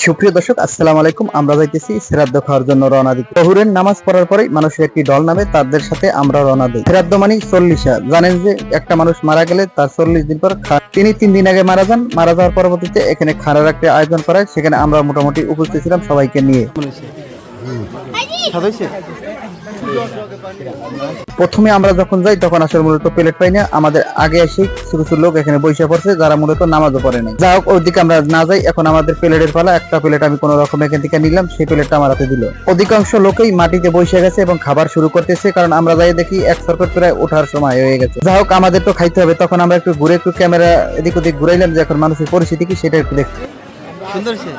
সুপ্রিয় দর্শক, আসসালামু আলাইকুম। আমরা যাইতেছি শ্রাদ্ধ খাওয়ার জন্য রওনা দিতে। জহুরের নামাজ পড়ার পরেই মানুষের একটি দল নামে, তাদের সাথে আমরা রওনা দিই। শ্রাদ্ধ মানে 40। জানেন যে একটা মানুষ মারা গেলে তার 40 দিন পর তিনি 3 দিন আগে মারা যান। মারা যাওয়ার পরবর্তীতে এখানে খানার একটা আয়োজন করা হয়। সেখানে আমরা মোটামুটি উপস্থিত ছিলাম সবাইকে নিয়ে। প্রথমে আমরা যখন যাই তখন আসলে মূলত প্লেট পাই না। আমাদের আগে এসে কিছু কিছু লোক এখানে বসে পড়ছে যারা মূলত নামাজও পড়ে নাই। যা হোক, ওইদিকে আমরা না যাই। এখন আমাদের প্লেটের পালা। একটা প্লেট আমি কোনো রকম এখান থেকে নিলাম, সেই প্লেটটা আমার হাতে দিল। অধিকাংশ লোকেই মাটিতে বসে গেছে এবং খাবার শুরু করতেছে, কারণ আমরা যাই দেখি এক সরকট প্রায় ওঠার সময় হয়ে গেছে। যা হোক, আমাদের তো খাইতে হবে। তখন আমরা একটু ঘুরে একটু ক্যামেরা এদিক ওদিক ঘুরাইলাম যে এখন মানুষের পরিস্থিতি কি সেটা একটু দেখছি। সুন্দর সে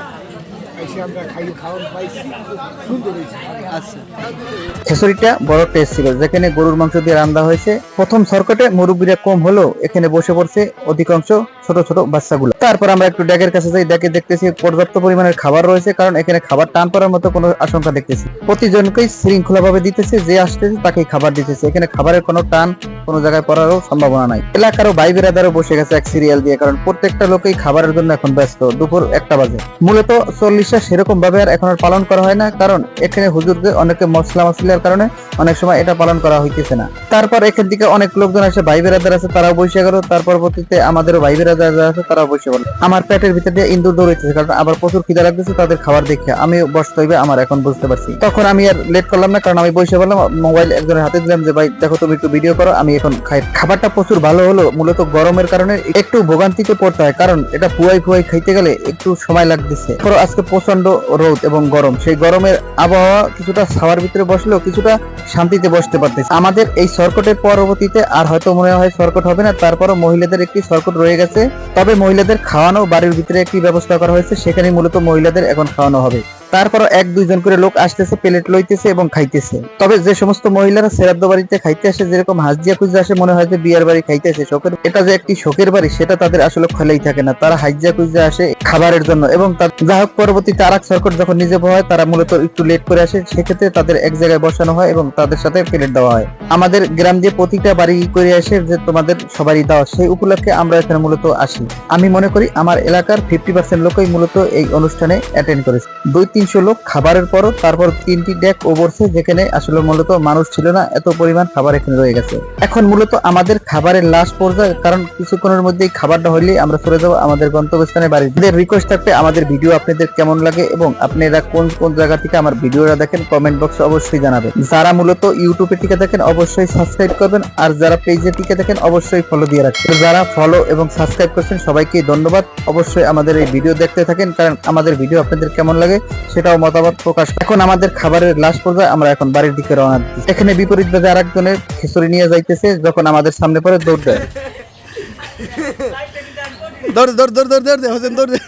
খিচুড়িটা বড় টেস্ট ছিল, যেখানে গরুর মাংস দিয়ে রান্না হয়েছে। প্রথম সরকটে মুরব্বীরা কম হলেও এখানে বসে পড়ছে অধিকাংশ ছোট ছোট বাচ্চাগুলো। তারপর আমরা একটু ড্যাগের কাছে যাই। ড্যাগে দেখতেছি পর্যাপ্ত পরিমাণের খাবার রয়েছে, কারণ এখানে খাবার টান পড়ার মতো কোনো আশঙ্কা দেখতেছি। প্রতিজনকেই শৃঙ্খলা ভাবে দিতেছে, যে আসতেছে তাকেই খাবার দিতেছে। এখানে খাবারের কোনো টান কোনো জায়গায় পড়ারও সম্ভাবনা নাই। এলাকারও ভাই বেরাদারও বসে গেছে এক সিরিয়াল দিয়ে, কারণ প্রত্যেকটা লোকেই খাবারের জন্য এখন ব্যস্ত। দুপুর 1টা বাজে। মূলত 40টা সেরকম ভাবে আর এখন আর পালন করা হয় না, কারণ এখানে হুজুরদের অনেকে মশলা মশলার কারণে অনেক সময় এটা পালন করা হইতেছে না। তারপর এখান থেকে অনেক লোকজন আসে, ভাই বেরাদার আছে, তারাও বসে গেল। তার পরবর্তীতে আমাদেরও ভাই বেরাদার আছে, তারাও বসে গেল। আমার পেটের ভিতর দিয়ে ইন্দুর দৌড়াইতেছে, কারণ আবার প্রচুর খিদা লাগতেছে তাদের খাবার দেখে। আমি বসতে হইবে আমার, এখন বুঝতে পারছি। তখন আমি আর লেট করলাম না, কারণ আমি বসে বললাম, মোবাইল একজনের হাতে দিলাম যে ভাই দেখো তুমি একটু ভিডিও করো, আমি এখন খাই। খাবারটা প্রচুর ভালো হলো। মূলত গরমের কারণে একটু ভোগান্তিতে পড়তে হয়, কারণ এটা ফুয়াই খাইতে গেলে একটু সময় লাগতেছে। ধরো আজকে প্রচন্ড রোদ এবং গরম, সেই গরমের আবহাওয়া কিছুটা ছাওয়ার ভিতরে বসলেও কিছুটা শান্তিতে বসতে পারতেছে। আমাদের এই সরকটের পরবর্তীতে আর হয়তো মনে হয় সরকট হবে না, তারপরও মহিলাদের একটি সরকট রয়ে গেছে। তবে মহিলাদের খাওয়ানো বাড়ির ভিতরে একটি ব্যবস্থা করা হয়েছে, সেখানে মূলত মহিলাদের এখন খাওয়ানো হবে। তারপর 1-2 জন করে লোক আসতেছে, প্লেট লইতেছে এবং খাইতেছে। তবে যে সমস্ত মহিলারা শ্রাদ্ধ বাড়িতে খাইতে আসে, যেরকম হাজিয়া খুঁজে আসে, মনে হয় যে বিয়ার বাড়ি খাইতে আসে, শোকের এটা যে একটি শোকের বাড়ি সেটা তাদের আসলে খেলেই থাকে না। তারা হাজিয়া খুঁজে আসে খাবারের জন্য। এবং যা হোক, পরবর্তীতে আরেক সরকট যখন নিজে হয়, তারা মূলত একটু লেট করে আসে, সেক্ষেত্রে তাদের এক জায়গায় বসানো হয় এবং তাদের সাথে প্লেট দেওয়া হয়। আমাদের গ্রাম দিয়ে প্রতিটা বাড়ি করে আসে যে তোমাদের সবারই দেওয়া, সেই উপলক্ষে আমরা এখানে মূলত আসি। আমি মনে করি আমার এলাকার 50% লোকই মূলত এই অনুষ্ঠানে অ্যাটেন্ড করেছে। 200-300 লোক খাবারের পরও তারপর 3টি ডেক ওভারছে, যেখানে আসলে মূলত মানুষ ছিল না, এত পরিমাণ খাবার এখানে রয়ে গেছে। এখন মূলত আমাদের খাবারের লাস্ট পর্যায়ে, কারণ কিছুক্ষণের মধ্যেই খাবারটা হইলেই আমরা চলে যাবো আমাদের গন্তব্যস্থানে বাড়ি। রিকোয়েস্ট থাকবে আমাদের ভিডিও আপনাদের কেমন লাগে এবং আপনারা কোন কোন জায়গা থেকে আমার ভিডিওটা দেখেন কমেন্ট বক্সে অবশ্যই জানাবেন। যারা মূলত ইউটিউবে থেকে দেখেন অবশ্যই সাবস্ক্রাইব করবেন, আর যারা পেজে থেকে দেখেন অবশ্যই ফলো দিয়ে রাখবেন। যারা ফলো এবং সাবস্ক্রাইব করছেন সবাইকে ধন্যবাদ। অবশ্যই আমাদের এই ভিডিও দেখতে থাকেন, কারণ আমাদের ভিডিও আপনাদের কেমন লাগে সেটাও মতামত প্রকাশ। এখন আমাদের খাবারের লাস্ট পর্যায়ে, আমরা এখন বাড়ির দিকে রওনা দিচ্ছি। এখানে বিপরীত ভাবে আরেকজনের খিচুড়ি নিয়ে যাইতেছে, যখন আমাদের সামনে পরে দৌড় দেয়। দৌড় দৌড় দৌড় দৌড় দৌড় দে হোসেন দৌড় দে।